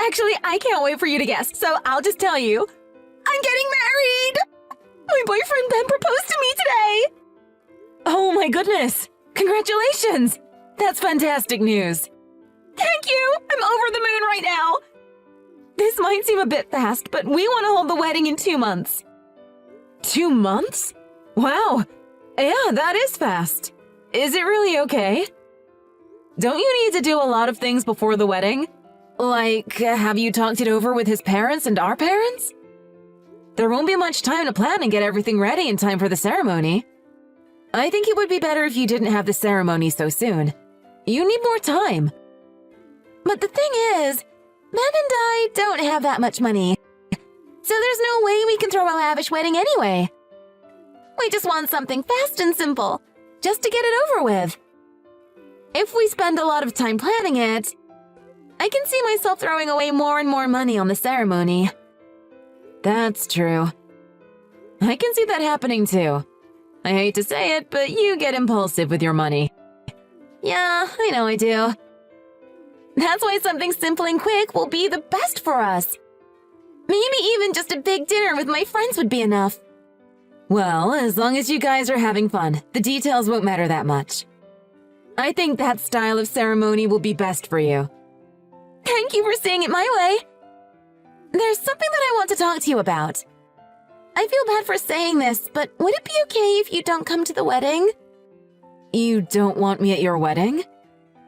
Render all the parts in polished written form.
Actually, I can't wait for you to guess, so I'll just tell you. I'm getting married! My boyfriend Ben proposed to me today! Oh my goodness! Congratulations! That's fantastic news! Thank you! I'm over the moon right now! This might seem a bit fast, but we want to hold the wedding in 2 months. 2 months? Wow! Yeah, that is fast. Is it really okay? Don't you need to do a lot of things before the wedding? Like, have you talked it over with his parents and our parents? There won't be much time to plan and get everything ready in time for the ceremony. I think it would be better if you didn't have the ceremony so soon. You need more time. But the thing is, Ben and I don't have that much money. So there's no way we can throw a lavish wedding anyway. We just want something fast and simple, just to get it over with. If we spend a lot of time planning it, I can see myself throwing away more and more money on the ceremony. That's true. I can see that happening too. I hate to say it, but you get impulsive with your money. Yeah, I know I do. That's why something simple and quick will be the best for us. Maybe even just a big dinner with my friends would be enough. Well, as long as you guys are having fun, the details won't matter that much. I think that style of ceremony will be best for you. Thank you for seeing it my way. There's something that I want to talk to you about. I feel bad for saying this, but would it be okay if you don't come to the wedding? You don't want me at your wedding?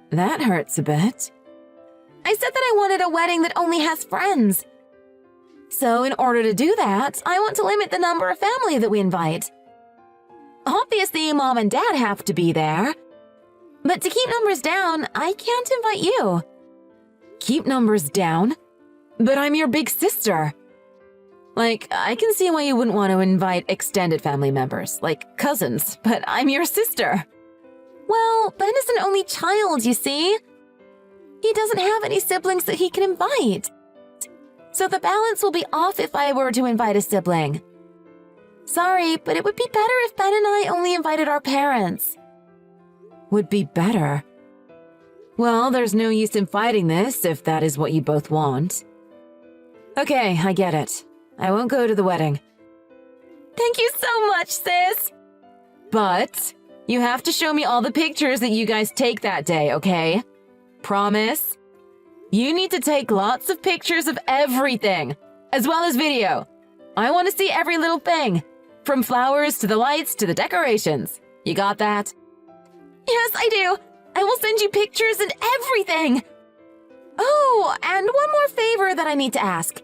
That hurts a bit. I said that I wanted a wedding that only has friends. So in order to do that, I want to limit the number of family that we invite. Obviously, Mom and Dad have to be there. But to keep numbers down, I can't invite you. Keep numbers down? But I'm your big sister. Like, I can see why you wouldn't want to invite extended family members, like cousins, but I'm your sister. Well, Ben is an only child, you see. He doesn't have any siblings that he can invite. So the balance will be off if I were to invite a sibling. Sorry, but it would be better if Ben and I only invited our parents. Would be better? Well, there's no use in fighting this if that is what you both want. Okay, I get it. I won't go to the wedding. Thank you so much, sis! But you have to show me all the pictures that you guys take that day, okay? Promise? You need to take lots of pictures of everything, as well as video. I want to see every little thing, from flowers to the lights to the decorations. You got that? Yes, I do. I will send you pictures and everything. Oh, and one more favor that I need to ask.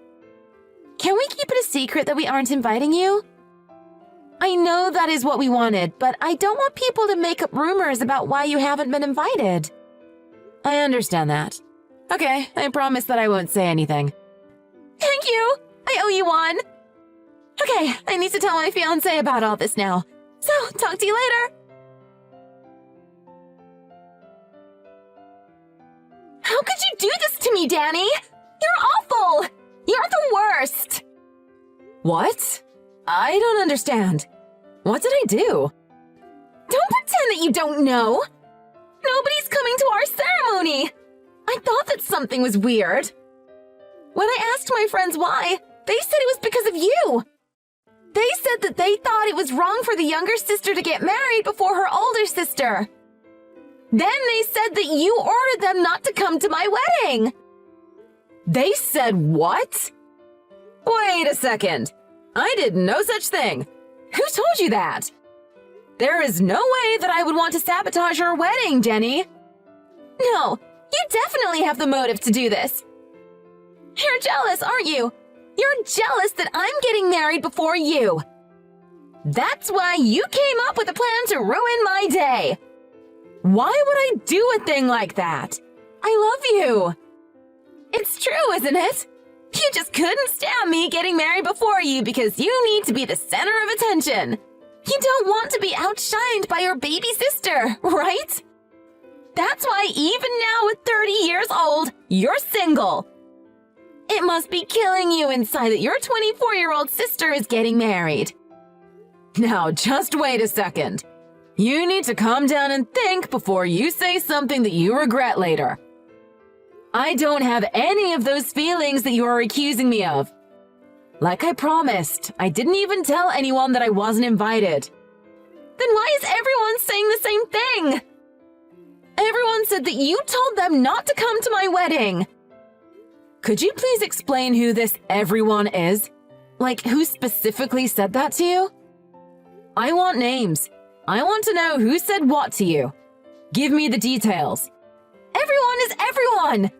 Can we keep it a secret that we aren't inviting you? I know that is what we wanted, but I don't want people to make up rumors about why you haven't been invited. I understand that. Okay, I promise that I won't say anything. Thank you! I owe you one! Okay, I need to tell my fiancé about all this now. So, talk to you later! How could you do this to me, Danny? You're awful! You're the worst! What? I don't understand. What did I do? Don't pretend that you don't know! Nobody's coming to our ceremony! I thought that something was weird. When I asked my friends why, they said it was because of you. They said that they thought it was wrong for the younger sister to get married before her older sister. Then they said that you ordered them not to come to my wedding. They said what? Wait a second. I did no such thing. Who told you that? There is no way that I would want to sabotage your wedding, Jenny. No, you definitely have the motive to do this. You're jealous, aren't you? You're jealous that I'm getting married before you. That's why you came up with a plan to ruin my day. Why would I do a thing like that? I love you. It's true, isn't it? You just couldn't stand me getting married before you because you need to be the center of attention. You don't want to be outshined by your baby sister, right? That's why even now at 30 years old, you're single. It must be killing you inside that your 24-year-old sister is getting married. Now, just wait a second. You need to calm down and think before you say something that you regret later. I don't have any of those feelings that you are accusing me of. Like I promised, I didn't even tell anyone that I wasn't invited. Then why is everyone saying the same thing? Everyone said that you told them not to come to my wedding. Could you please explain who this everyone is? Like, who specifically said that to you? I want names. I want to know who said what to you. Give me the details. Everyone is everyone!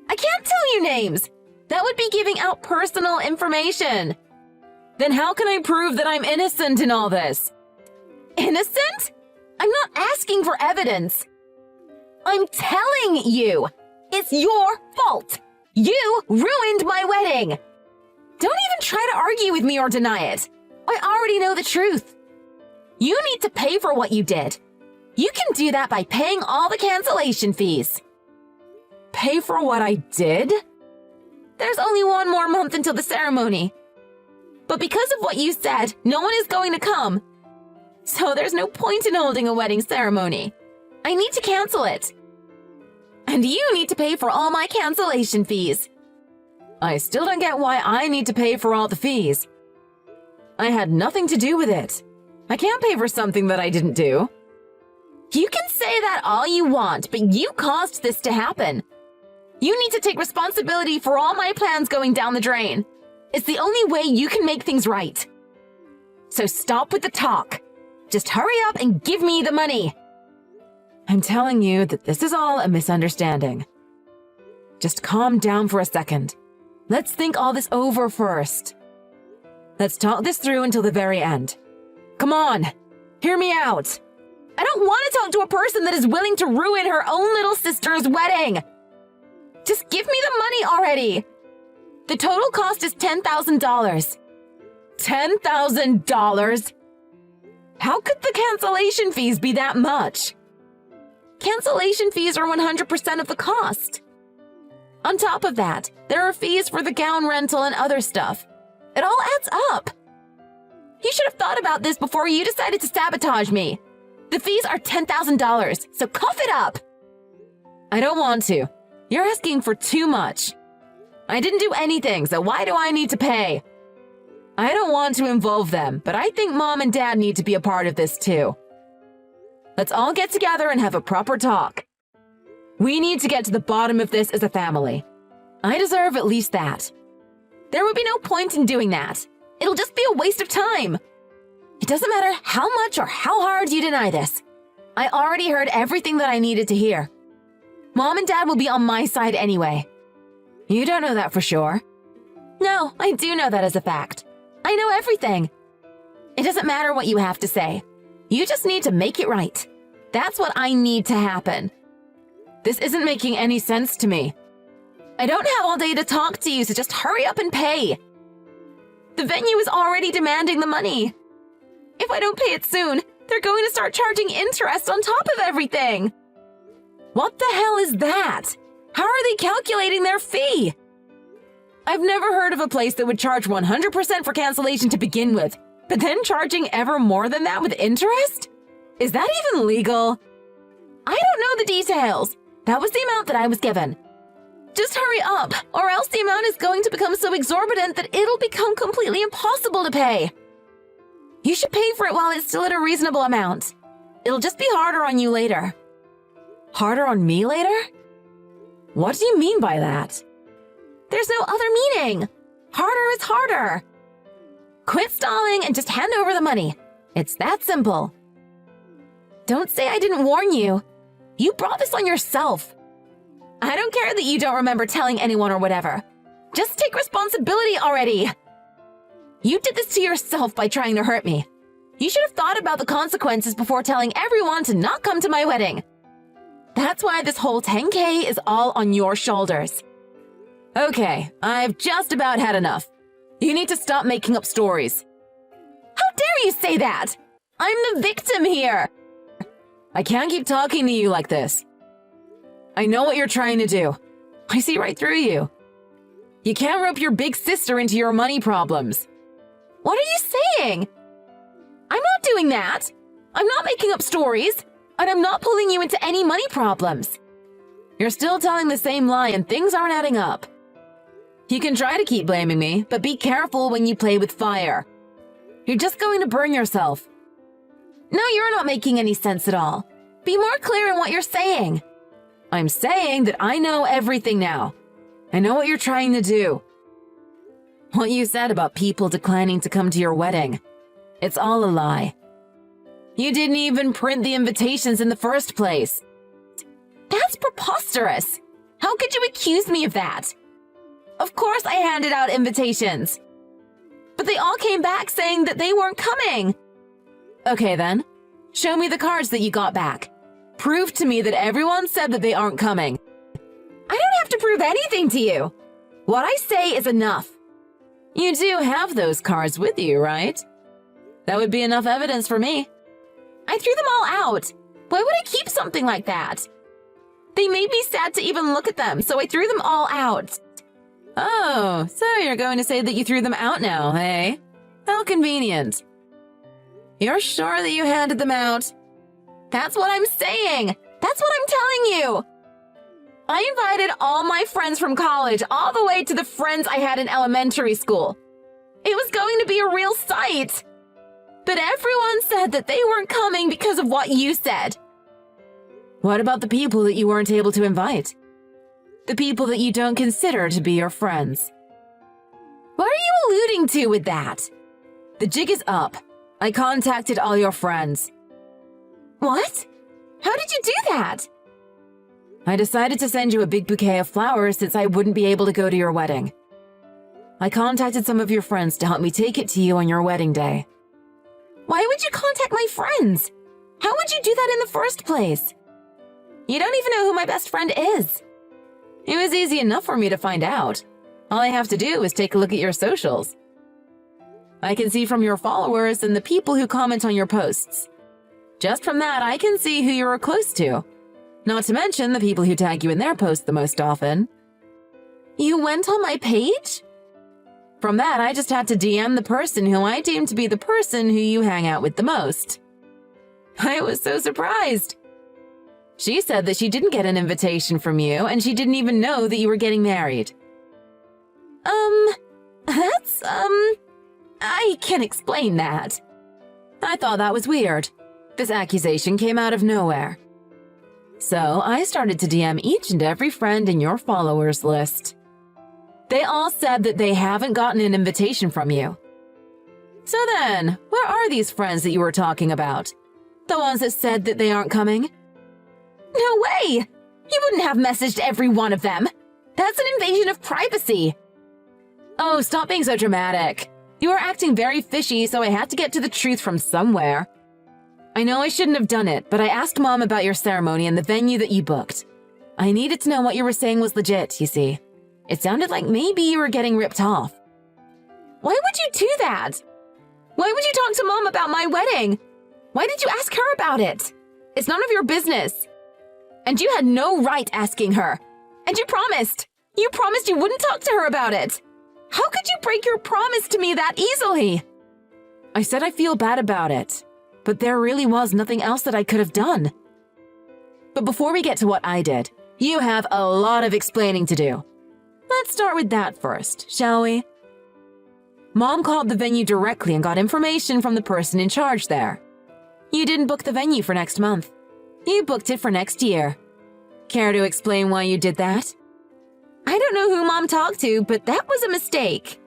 I can't tell you names. That would be giving out personal information. Then how can I prove that I'm innocent in all this? Innocent? I'm not asking for evidence. I'm telling you, it's your fault. You ruined my wedding. Don't even try to argue with me or deny it. I already know the truth. You need to pay for what you did. You can do that by paying all the cancellation fees. Pay for what I did? There's only one more month until the ceremony. But because of what you said, no one is going to come. So there's no point in holding a wedding ceremony. I need to cancel it. And you need to pay for all my cancellation fees. I still don't get why I need to pay for all the fees. I had nothing to do with it. I can't pay for something that I didn't do. You can say that all you want, but you caused this to happen. You need to take responsibility for all my plans going down the drain. It's the only way you can make things right. So stop with the talk. Just hurry up and give me the money. I'm telling you that this is all a misunderstanding. Just calm down for a second. Let's think all this over first. Let's talk this through until the very end. Come on, hear me out. I don't want to talk to a person that is willing to ruin her own little sister's wedding. Just give me the money already. The total cost is $10,000. $10,000? How could the cancellation fees be that much? Cancellation fees are 100% of the cost. On top of that, there are fees for the gown rental and other stuff. It all adds up. You should have thought about this before you decided to sabotage me. The fees are $10,000, so cough it up. I don't want to. You're asking for too much. I didn't do anything, so why do I need to pay? I don't want to involve them, but I think Mom and Dad need to be a part of this too. Let's all get together and have a proper talk. We need to get to the bottom of this as a family. I deserve at least that. There would be no point in doing that. It'll just be a waste of time. It doesn't matter how much or how hard you deny this. I already heard everything that I needed to hear. Mom and Dad will be on my side anyway. You don't know that for sure. No, I do know that as a fact. I know everything. It doesn't matter what you have to say. You just need to make it right. That's what I need to happen. This isn't making any sense to me. I don't have all day to talk to you, so just hurry up and pay. The venue is already demanding the money. If I don't pay it soon, they're going to start charging interest on top of everything. What the hell is that? How are they calculating their fee? I've never heard of a place that would charge 100% for cancellation to begin with, but then charging ever more than that with interest? Is that even legal? I don't know the details. That was the amount that I was given. Just hurry up, or else the amount is going to become so exorbitant that it'll become completely impossible to pay. You should pay for it while it's still at a reasonable amount. It'll just be harder on you later. Harder on me later? What do you mean by that? There's no other meaning. Harder is harder. Quit stalling and just hand over the money. It's that simple. Don't say I didn't warn you. You brought this on yourself. I don't care that you don't remember telling anyone or whatever. Just take responsibility already. You did this to yourself by trying to hurt me. You should have thought about the consequences before telling everyone to not come to my wedding. That's why this whole 10K is all on your shoulders. Okay, I've just about had enough. You need to stop making up stories. How dare you say that? I'm the victim here. I can't keep talking to you like this. I know what you're trying to do. I see right through you. You can't rope your big sister into your money problems. What are you saying? I'm not doing that. I'm not making up stories, and I'm not pulling you into any money problems. You're still telling the same lie and things aren't adding up. You can try to keep blaming me, but be careful when you play with fire. You're just going to burn yourself. No, you're not making any sense at all. Be more clear in what you're saying. I'm saying that I know everything now. I know what you're trying to do. What you said about people declining to come to your wedding. It's all a lie. You didn't even print the invitations in the first place. That's preposterous. How could you accuse me of that? Of course I handed out invitations. But they all came back saying that they weren't coming. Okay then, show me the cards that you got back. Prove to me that everyone said that they aren't coming. I don't have to prove anything to you. What I say is enough. You do have those cards with you, right? That would be enough evidence for me. I threw them all out. Why would I keep something like that? They made me sad to even look at them, so I threw them all out. Oh, so you're going to say that you threw them out now, eh? How convenient. You're sure that you handed them out? That's what I'm saying. That's what I'm telling you. I invited all my friends from college all the way to the friends I had in elementary school. It was going to be a real sight. But everyone said that they weren't coming because of what you said. What about the people that you weren't able to invite? The people that you don't consider to be your friends? What are you alluding to with that? The jig is up. I contacted all your friends. What? How did you do that? I decided to send you a big bouquet of flowers since I wouldn't be able to go to your wedding. I contacted some of your friends to help me take it to you on your wedding day. Why would you contact my friends? How would you do that in the first place? You don't even know who my best friend is. It was easy enough for me to find out. All I have to do is take a look at your socials. I can see from your followers and the people who comment on your posts. Just from that, I can see who you are close to. Not to mention the people who tag you in their posts the most often. You went on my page? From that, I just had to DM the person who I deemed to be the person who you hang out with the most. I was so surprised. She said that she didn't get an invitation from you, and she didn't even know that you were getting married. I can't explain that. I thought that was weird. This accusation came out of nowhere. So I started to DM each and every friend in your followers list. They all said that they haven't gotten an invitation from you. So then, where are these friends that you were talking about? The ones that said that they aren't coming? No way! You wouldn't have messaged every one of them. That's an invasion of privacy. Oh, stop being so dramatic. You were acting very fishy, so I had to get to the truth from somewhere. I know I shouldn't have done it, but I asked Mom about your ceremony and the venue that you booked. I needed to know what you were saying was legit, you see. It sounded like maybe you were getting ripped off. Why would you do that? Why would you talk to Mom about my wedding? Why did you ask her about it? It's none of your business. And you had no right asking her. And you promised. You promised you wouldn't talk to her about it. How could you break your promise to me that easily? I said I feel bad about it, but there really was nothing else that I could have done. But before we get to what I did, you have a lot of explaining to do. Let's start with that first, shall we? Mom called the venue directly and got information from the person in charge there. You didn't book the venue for next month. You booked it for next year. Care to explain why you did that? I don't know who Mom talked to, but that was a mistake.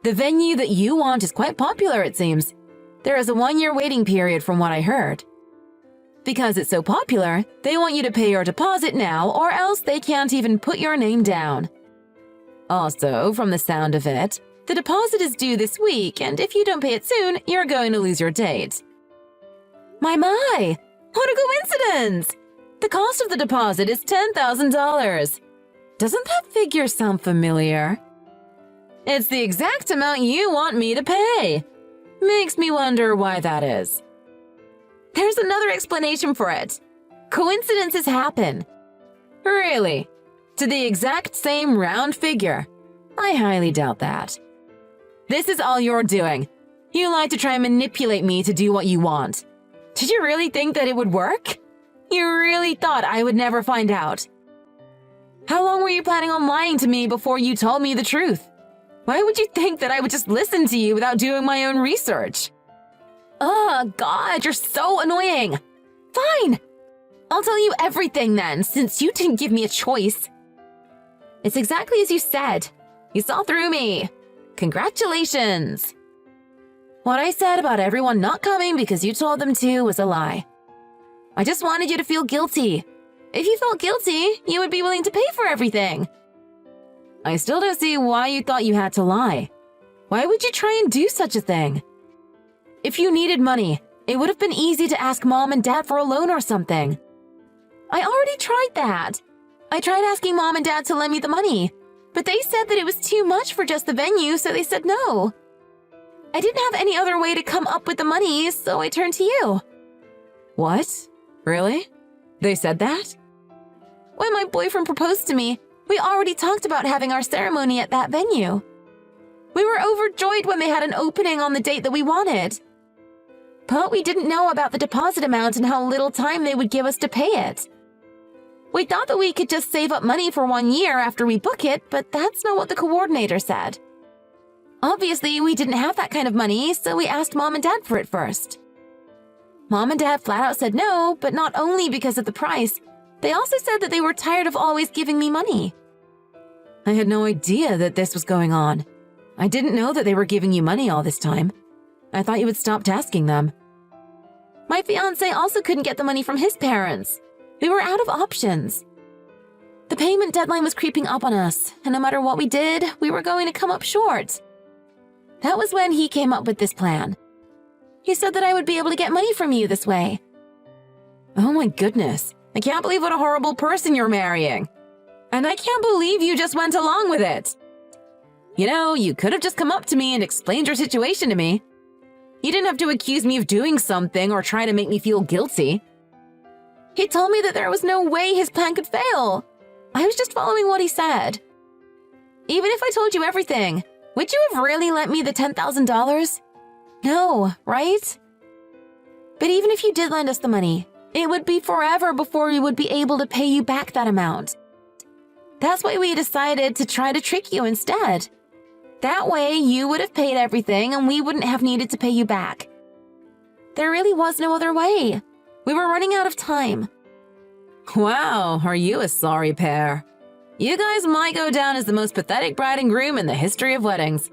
The venue that you want is quite popular, it seems. There is a 1-year waiting period from what I heard. Because it's so popular, they want you to pay your deposit now or else they can't even put your name down. Also, from the sound of it, the deposit is due this week, and if you don't pay it soon, you're going to lose your date. My! What a coincidence! The cost of the deposit is $10,000. Doesn't that figure sound familiar? It's the exact amount you want me to pay. Makes me wonder why that is. There's another explanation for it. Coincidences happen. Really? To the exact same round figure? I highly doubt that. This is all you're doing. You like to try and manipulate me to do what you want. Did you really think that it would work? You really thought I would never find out. How long were you planning on lying to me before you told me the truth? Why would you think that I would just listen to you without doing my own research? Oh, God, you're so annoying. Fine. I'll tell you everything then, since you didn't give me a choice. It's exactly as you said. You saw through me. Congratulations. What I said about everyone not coming because you told them to was a lie. I just wanted you to feel guilty. If you felt guilty, you would be willing to pay for everything. I still don't see why you thought you had to lie. Why would you try and do such a thing? If you needed money, it would have been easy to ask Mom and Dad for a loan or something. I already tried that. I tried asking Mom and Dad to lend me the money, but they said that it was too much for just the venue, so they said no. I didn't have any other way to come up with the money, so I turned to you. What? Really? They said that? When my boyfriend proposed to me, we already talked about having our ceremony at that venue. We were overjoyed when they had an opening on the date that we wanted. But we didn't know about the deposit amount and how little time they would give us to pay it. We thought that we could just save up money for 1 year after we book it, but that's not what the coordinator said. Obviously, we didn't have that kind of money, so we asked Mom and Dad for it first. Mom and Dad flat out said no, but not only because of the price, they also said that they were tired of always giving me money. I had no idea that this was going on. I didn't know that they were giving you money all this time. I thought you had stopped asking them. My fiancé also couldn't get the money from his parents. We were out of options. The payment deadline was creeping up on us, and no matter what we did, we were going to come up short. That was when he came up with this plan. He said that I would be able to get money from you this way. Oh my goodness, I can't believe what a horrible person you're marrying. And I can't believe you just went along with it. You know, you could have just come up to me and explained your situation to me. You didn't have to accuse me of doing something or try to make me feel guilty. He told me that there was no way his plan could fail. I was just following what he said. Even if I told you everything, would you have really lent me the $10,000? No, right? But even if you did lend us the money, it would be forever before we would be able to pay you back that amount. That's why we decided to try to trick you instead. That way, you would have paid everything and we wouldn't have needed to pay you back. There really was no other way. We were running out of time. Wow, are you a sorry pair? You guys might go down as the most pathetic bride and groom in the history of weddings.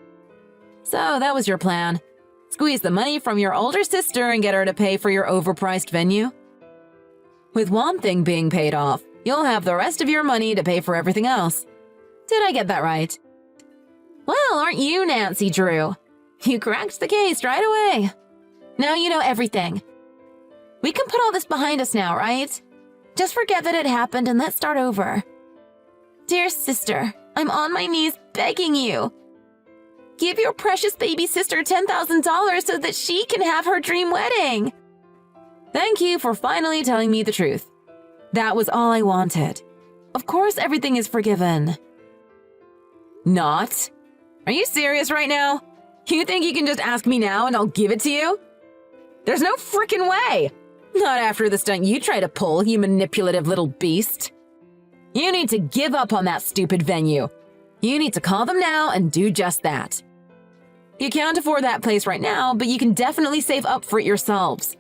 So that was your plan. Squeeze the money from your older sister and get her to pay for your overpriced venue. With one thing being paid off, you'll have the rest of your money to pay for everything else. Did I get that right? Well, aren't you Nancy Drew? You cracked the case right away. Now you know everything. We can put all this behind us now, right? Just forget that it happened and let's start over. Dear sister, I'm on my knees begging you. Give your precious baby sister $10,000 so that she can have her dream wedding. Thank you for finally telling me the truth. That was all I wanted. Of course everything is forgiven. Not? Are you serious right now? You think you can just ask me now and I'll give it to you? There's no frickin' way! Not after the stunt you try to pull, you manipulative little beast. You need to give up on that stupid venue. You need to call them now and do just that. You can't afford that place right now, but you can definitely save up for it yourselves.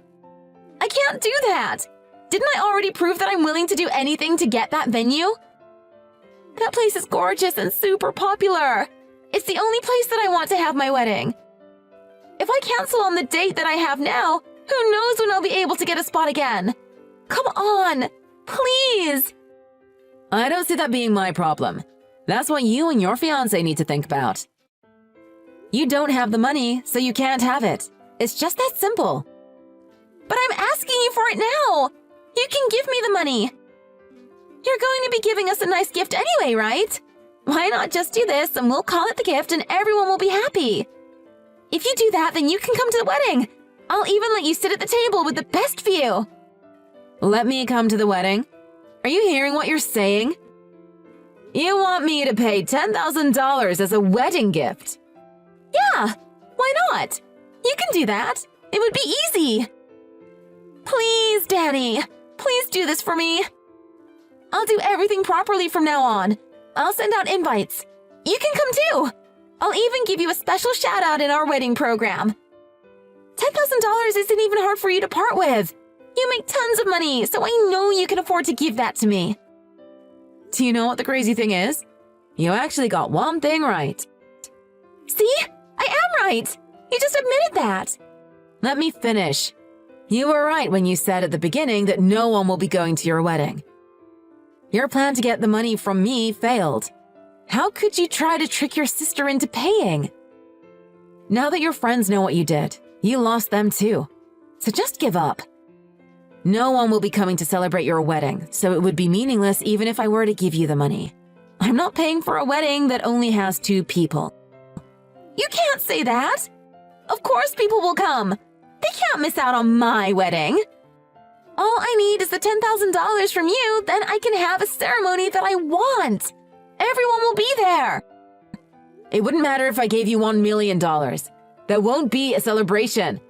I can't do that! Didn't I already prove that I'm willing to do anything to get that venue? That place is gorgeous and super popular. It's the only place that I want to have my wedding. If I cancel on the date that I have now, who knows when I'll be able to get a spot again? Come on, please. I don't see that being my problem. That's what you and your fiancé need to think about. You don't have the money, so you can't have it. It's just that simple. But I'm asking you for it now. You can give me the money. You're going to be giving us a nice gift anyway, right? Why not just do this and we'll call it the gift and everyone will be happy. If you do that, then you can come to the wedding. I'll even let you sit at the table with the best view. Let me come to the wedding? Are you hearing what you're saying? You want me to pay $10,000 as a wedding gift? Yeah, why not? You can do that. It would be easy. Please, Danny, please do this for me. I'll do everything properly from now on. I'll send out invites. You can come too. I'll even give you a special shout out in our wedding program. $10,000 isn't even hard for you to part with. You make tons of money, so I know you can afford to give that to me. Do you know what the crazy thing is? You actually got one thing right. See? I am right. You just admitted that. Let me finish. You were right when you said at the beginning that no one will be going to your wedding. Your plan to get the money from me failed. How could you try to trick your sister into paying? Now that your friends know what you did, you lost them too. So just give up. No one will be coming to celebrate your wedding, so it would be meaningless even if I were to give you the money. I'm not paying for a wedding that only has 2 people. You can't say that. Of course people will come. They can't miss out on my wedding. All I need is the $10,000 from you, then I can have a ceremony that I want. Everyone will be there. It wouldn't matter if I gave you $1 million. That won't be a celebration.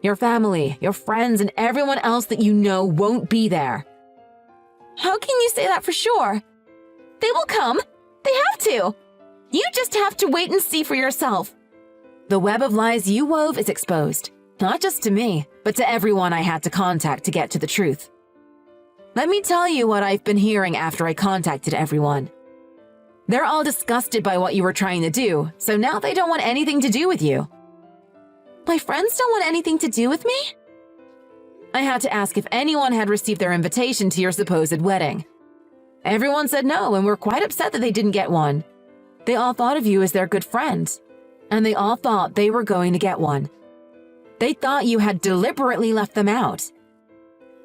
Your family, your friends, and everyone else that you know won't be there. How can you say that for sure? They will come. They have to. You just have to wait and see for yourself. The web of lies you wove is exposed, not just to me, but to everyone I had to contact to get to the truth. Let me tell you what I've been hearing after I contacted everyone. They're all disgusted by what you were trying to do, so now they don't want anything to do with you. My friends don't want anything to do with me? I had to ask if anyone had received their invitation to your supposed wedding. Everyone said no and were quite upset that they didn't get one. They all thought of you as their good friend, and they all thought they were going to get one. They thought you had deliberately left them out.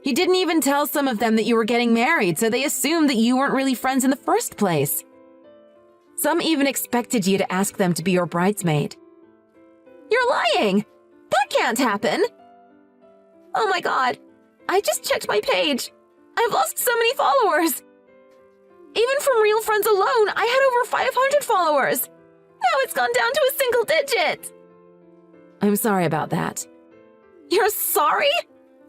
You didn't even tell some of them that you were getting married, so they assumed that you weren't really friends in the first place. Some even expected you to ask them to be your bridesmaid. You're lying! That can't happen! Oh my god, I just checked my page. I've lost so many followers. Even from real friends alone, I had over 500 followers. Now it's gone down to a single digit. I'm sorry about that. You're sorry?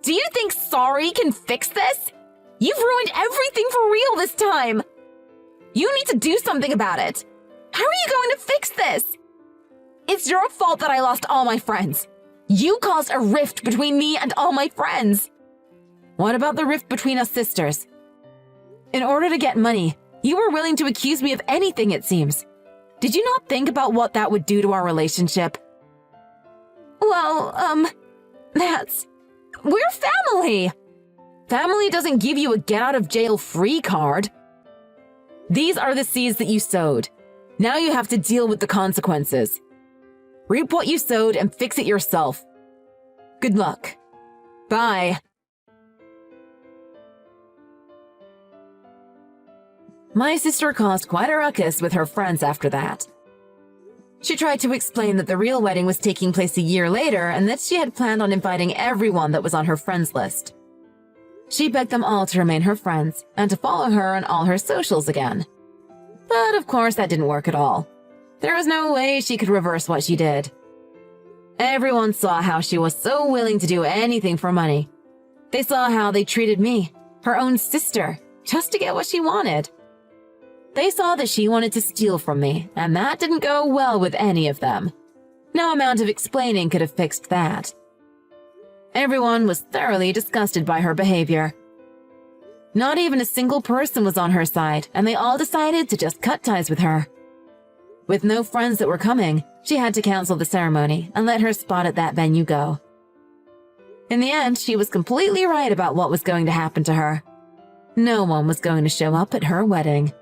Do you think sorry can fix this? You've ruined everything for real this time. You need to do something about it. How are you going to fix this? It's your fault that I lost all my friends. You caused a rift between me and all my friends. What about the rift between us sisters? In order to get money, you were willing to accuse me of anything, it seems. Did you not think about what that would do to our relationship? Well, we're family. Family doesn't give you a get-out-of-jail-free card. These are the seeds that you sowed. Now you have to deal with the consequences. Reap what you sowed and fix it yourself. Good luck. Bye. My sister caused quite a ruckus with her friends after that. She tried to explain that the real wedding was taking place a year later and that she had planned on inviting everyone that was on her friends list. She begged them all to remain her friends and to follow her on all her socials again. But of course that didn't work at all. There was no way she could reverse what she did. Everyone saw how she was so willing to do anything for money. They saw how they treated me, her own sister, just to get what she wanted. They saw that she wanted to steal from me, and that didn't go well with any of them. No amount of explaining could have fixed that. Everyone was thoroughly disgusted by her behavior. Not even a single person was on her side, and they all decided to just cut ties with her. With no friends that were coming, she had to cancel the ceremony and let her spot at that venue go. In the end, she was completely right about what was going to happen to her. No one was going to show up at her wedding.